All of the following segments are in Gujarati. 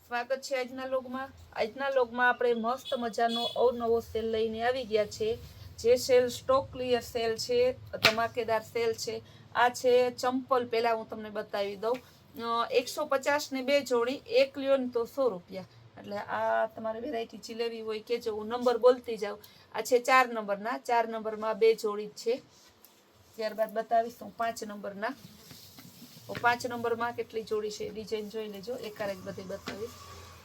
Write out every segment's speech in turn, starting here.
સ્વાગત છે આજના લોગમાં. આજના લોગમાં આપણે મસ્ત મજાનો અવનવો સેલ લઈને આવી ગયા છે. જે સેલ સ્ટોક ક્લિયર સેલ છે, ધમાકેદાર સેલ છે. આ છે ચંપલ. પહેલા હું તમને બતાવી દઉં. 150 ને 2 જોડી, એક લ્યો ને તો 100 રૂપિયા. એટલે આ તમારે વેરાયટી જે લેવી હોય કે જો હું નંબર બોલતી જાઉં. આ છે 4 નંબરના. 4 નંબરમાં 2 જોડી છે. ત્યારબાદ બતાવીશ હું 5 નંબરના. 5 નંબરમાં કેટલી જોડી છે ડિઝાઇન જોઈ લેજો. એકારેક બધી બતાવીશ.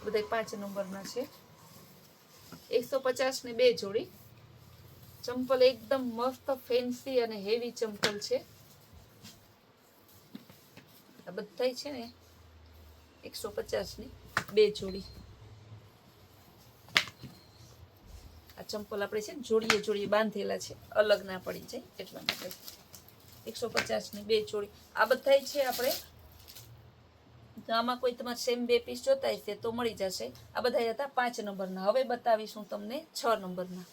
બધા 5 નંબરના છે. 150 ને 2 જોડી. ચંપલ એકદમ મસ્ત ફેન્સી અને હેવી ચંપલ છે. આ બધા છે ને 150 ની 2 જોડી. આ ચંપલ આપણે છે ને જોડીએ જોડીએ બાંધેલા છે, અલગ ના પડી જાય એટલા માટે. 150 ની 2 જોડી. આ બધા છે આપણે. તો આમાં કોઈ તમારે સેમ 2 પીસ જોતા હશે તો મળી જશે. આ બધા હતા 5 નંબરના. હવે બતાવીશું તમને 6 નંબરના.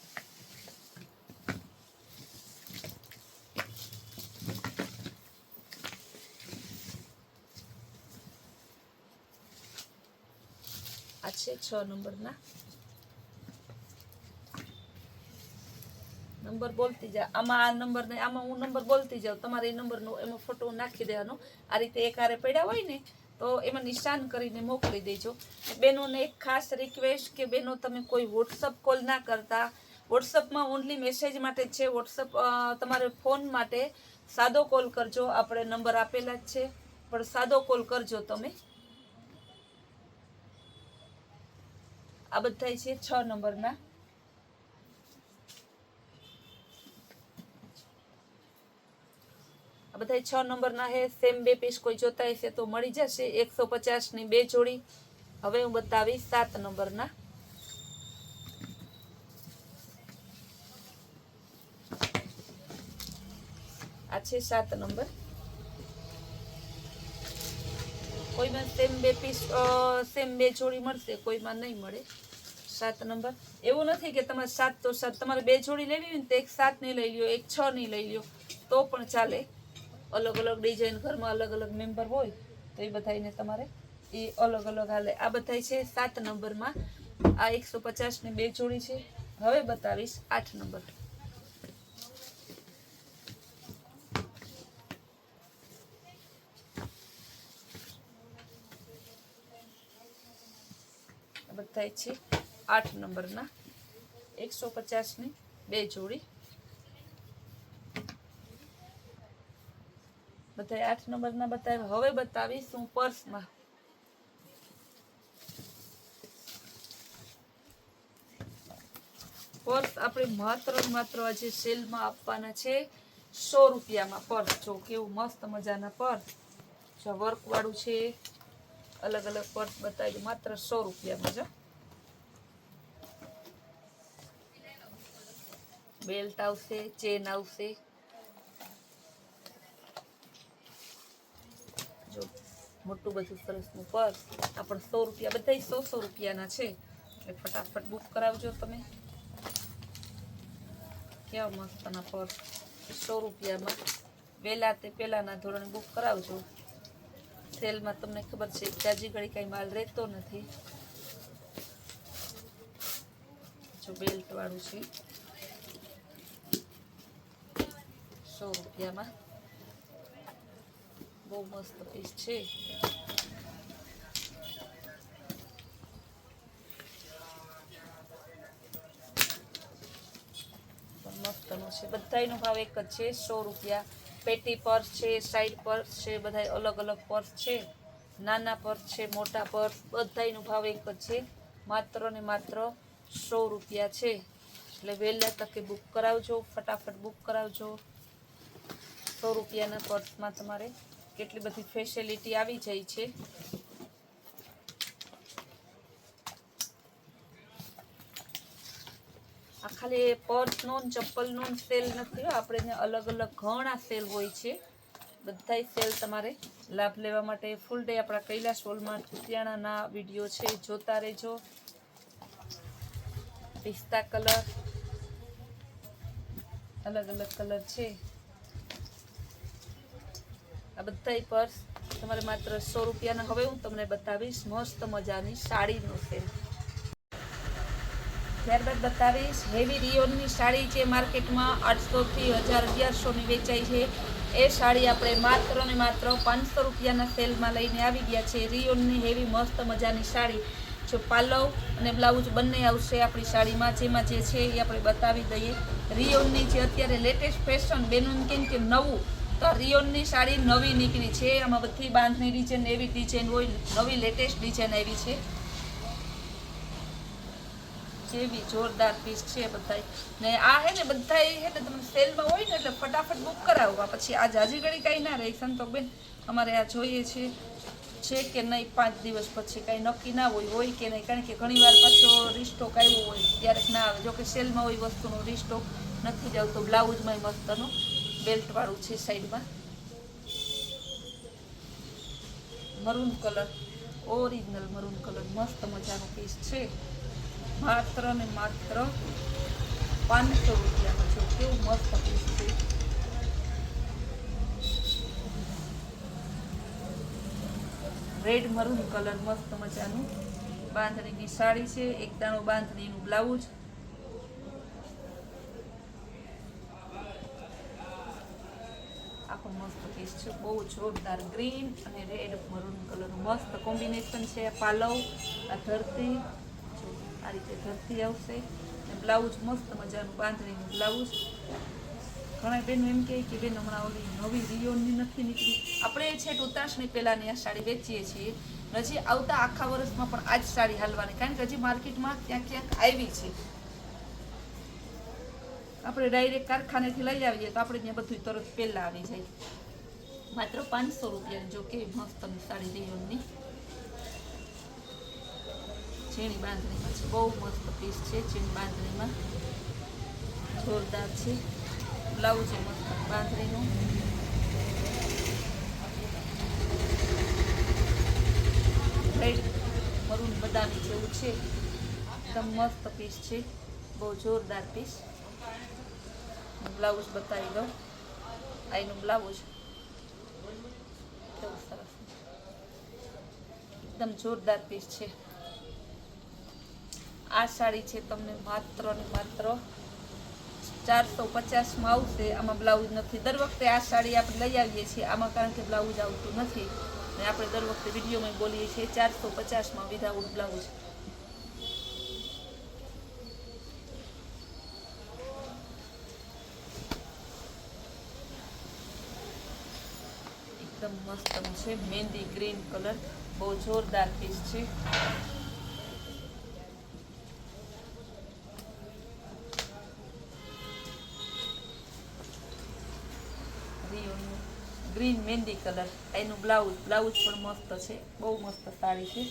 આ છે 6 નંબરના. નંબર બોલતી જા. આમાં આ નંબર ને આમાં હું નંબર બોલતી જાઉં, તમારે એ નંબરનો એમાં ફોટો નાખી દેવાનો. આ રીતે એક હારે પડ્યા હોય ને તો એમાં નિશાન કરીને મોકલી દેજો. બેનોને એક ખાસ રિક્વેસ્ટ કે બેનો તમે કોઈ વોટ્સઅપ કોલ ના કરતા. વોટ્સઅપમાં ઓનલી મેસેજ માટે છે. વોટ્સઅપ તમારે ફોન માટે સાદો કોલ કરજો. આપણે નંબર આપેલા જ છે, પણ સાદો કોલ કરજો તમે. આ બધા છે 6 નંબરના. આ બધા 6 નંબરના છે. સેમ 2 પીસ કોઈ જોતા હશે તો મળી જશે. 150 ની 2 જોડી. હવે હું બતાવીશ 7 નંબરના. આ છે 7 નંબર. કોઈમાં સેમ 2 પીસ સેમ 2 જોડી મળશે, કોઈમાં નહીં મળે. 7 નંબર. એવું નથી કે તમારે 7 તો 7, તમારે 2 જોડી લેવી હોય ને તો એક 7 ની લઈ લ્યો, એક 6 ની લઈ લ્યો તો પણ ચાલે. અલગ અલગ ડિઝાઇન, ઘરમાં અલગ અલગ મેમ્બર હોય તો એ બધાને તમારે એ અલગ અલગ હાલે. આ બધા છે 7 નંબરમાં. આ 150 ની 2 જોડી છે. હવે બતાવીશ 8 નંબર. બધા છે 8 નંબરના. 150 ની 2 જોડી. બધા 8 નંબરના બતાવ્યા. હવે બતાવીશ હું પર્સમાં. પર્સ આપણે માત્ર આજે સેલમાં આપવાના છે 100 રૂપિયામાં પર્સ. જો કેવું મસ્ત મજાના પર્સ. જો વર્ક વાળું છે. અલગ અલગ પર્સ બતાવી માત્ર 100 રૂપિયામાં. જો બેલ્ટ આવશે, ચેન આવશે. જો મોટું બધું સરસનું પર્સ. આ પણ 100 રૂપિયા. બધા 100 રૂપિયાના છે. એટલે ફટાફટ બુક કરાવજો તમે. કેવા મસ્તના પર્સ 100 રૂપિયામાં. વહેલા તે પહેલાના ધોરણે બુક કરાવજો. સેલમાં તમને ખબર છે જાજી ઘડી કાંઈ માલ રહેતો નથી. જો બેલ્ટ વાળું છે 100 રૂપિયામાં. બહુ મસ્ત પીસ છે. મસ્તનો છે. બધાનો ભાવ એક જ છે 100 રૂપિયા. પેટી પર્સ છે, સાઈડ પર્સ છે, બધા અલગ અલગ પર્સ છે. નાના પર્સ છે, મોટા પર્સ, બધાનો ભાવ એક જ છે. માત્ર ને માત્ર 100 રૂપિયા છે. એટલે વહેલા તકે બુક કરાવજો. ફટાફટ બુક કરાવજો. 100 રૂપિયાના પર્સમાં તમારે કેટલી બધી ફેસિલિટી આવી જાય છે. આ ખાલી પર્સનો ચપ્પલનો સેલ નથી. આપણે અલગ અલગ ઘણા સેલ હોય છે. બધા સેલ તમારે લાભ લેવા માટે ફૂલ ડે આપણા કૈલાશ વોલમાર્ટ કુતિયાણાના વિડીયો છે, જોતા રહેજો. પિસ્તા કલર, અલગ અલગ કલર છે. આ બધા પર્સ તમારે માત્ર 100 રૂપિયાના. હવે હું તમને બતાવીશ મસ્ત મજાની સાડીનો સેલ. ત્યારબાદ બતાવીશ હેવી રિયોનની સાડી જે માર્કેટમાં 800 થી 1000-1100ની વેચાય છે. એ સાડી આપણે માત્ર ને માત્ર 500 રૂપિયાના સેલમાં લઈને આવી ગયા છે. રિયોનની હેવી મસ્ત મજાની સાડી. જો પાલવ અને બ્લાઉઝ બંને આવશે આપણી સાડીમાં. જેમાં જે છે એ આપણે બતાવી દઈએ. રિયોનની જે અત્યારે લેટેસ્ટ ફેશન બેનું કેમ કે નવું, તો રિયોનની સાડી નવી નીકળી છે. આમાં બધી બાંધણી ડિઝાઇન એવી ડિઝાઇન હોય, નવી લેટેસ્ટ ડિઝાઇન આવી છે. જેવી જોરદાર પીસ છે બધાય. ને આ હે ને બધાય હે ને તમે સેલમાં હોય ને એટલે ફટાફટ બુક કરાવવા. પછી આ જાજી ઘડી કાંઈ ના રહે. સંતોકબેન અમારે આ જોઈએ છે કે નહીં 5 દિવસ પછી કાંઈ નક્કી ના હોય કે નહીં. કારણ કે ઘણીવાર પાછો રીસ્ટોક આવ્યો હોય ત્યારે ના આવે. જો કે સેલમાં હોય વસ્તુનો રીસ્ટોક નથી જ આવતો. બ્લાઉઝમાં મસ્તનો બેલ્ટવાળું છે સાઈડમાં. Maroon colour, original maroon colour મસ્ત મજાનો પીસ છે. માત્ર ને માત્ર 500 રૂપિયાનો છે. કેવું મસ્ત પીસ છે. રેડ મરૂન કલર મસ્ત મજાનું બાંધણીની સાડી છે. એક દાણો બાંધણીનું બ્લાઉઝ. આખો મસ્ત પીસ છે. બહુ જોરદાર ગ્રીન અને રેડ મરૂન કલરનું મસ્ત કોમ્બિનેશન છે. પાલવ, આ ધરતી, આ રીતે ધરતી આવશે. અને બ્લાઉઝ મસ્ત મજાનું બાંધણીનું બ્લાઉઝ. ઘણા બેનો એમ કહે કે બેન હમણાં ઓલી નવી રિયોનની નથી નીકળી. આપણે છે ઉતાસણી પહેલાંની આ સાડી વેચીએ છીએ. હજી આવતા આખા વર્ષમાં પણ આ જ સાડી હાલવાની. કારણ કે હજી માર્કેટમાં ક્યાંક આવી છે. આપણે ડાયરેક્ટ કારખાનેથી લઈ આવીએ તો આપણે ત્યાં બધું તરત પહેલાં આવી જાય. માત્ર 500 રૂપિયાની. જો કેવી મસ્તની સાડી રિયોનની ઝીણી બાંધણીમાં છે. બહુ મસ્ત પીસ છે. ઝીણી બાંધણીમાં જોરદાર છે. બ્લાઉઝ છે મસ્ત બાંધણીનું. રેડ મરૂન બદામી જેવું છે. એકદમ મસ્ત પીસ છે. બહુ જોરદાર પીસ. બ્લાઉઝ બતાવી દઉં. આ એનું બ્લાઉઝ કેવું સરસ, એકદમ જોરદાર પીસ છે. આ સાડી છે તમને માત્ર ને માત્ર 450માં આવશે. આમાં બ્લાઉઝ નથી. દર વખતે આ સાડી આપણે લઈ આવીએ છીએ આમાં, કારણ કે બ્લાઉઝ આવતું નથી. ને આપણે દર વખતે વિડીયોમાં બોલીએ છીએ 450માં વિધાઉટ બ્લાઉઝ. એકદમ મસ્ત છે. મહેંદી ગ્રીન કલર. બહુ જોરદાર પીસ છે. ગ્રીન મહેંદી કલર. એનું બ્લાઉઝ પણ મસ્ત છે. બહુ મસ્ત સાડી છે.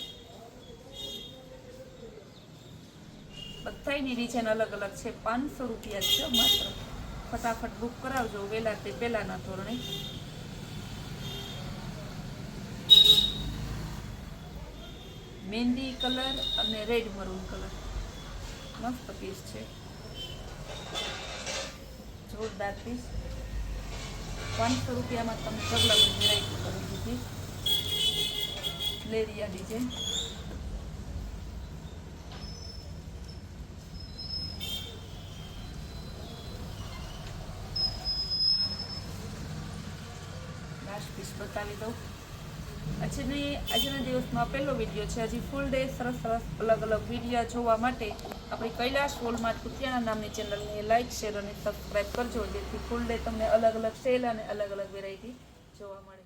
બધાની ડિઝાઇન અલગ અલગ છે. 500 રૂપિયા છે માત્ર. ફટાફટ બુક કરાવજો વહેલા તે પહેલાના ધોરણે. મહેંદી કલર અને રેડ મરૂન કલર મસ્ત પીસ છે. જોરદાર પીસ. 500 રૂપિયામાં તમે ઢગલાની વેરાયટી કરી દીધી. લેરિયા ડિઝાઇન. લાસ્ટ પીસ બતાવી દઉં. આજના દિવસમાં પહેલો વિડીયો છે. હજી ફૂલ ડે સરસ અલગ અલગ વિડીયો જોવા માટે આપણી કૈલાશ વોલમાર્ટ કુતિયાણા નામની ચેનલને લાઇક, શેર અને સબસ્ક્રાઈબ કરજો, જેથી ફૂલ ડે તમને અલગ અલગ સેલ અને અલગ અલગ વેરાયટી જોવા મળે.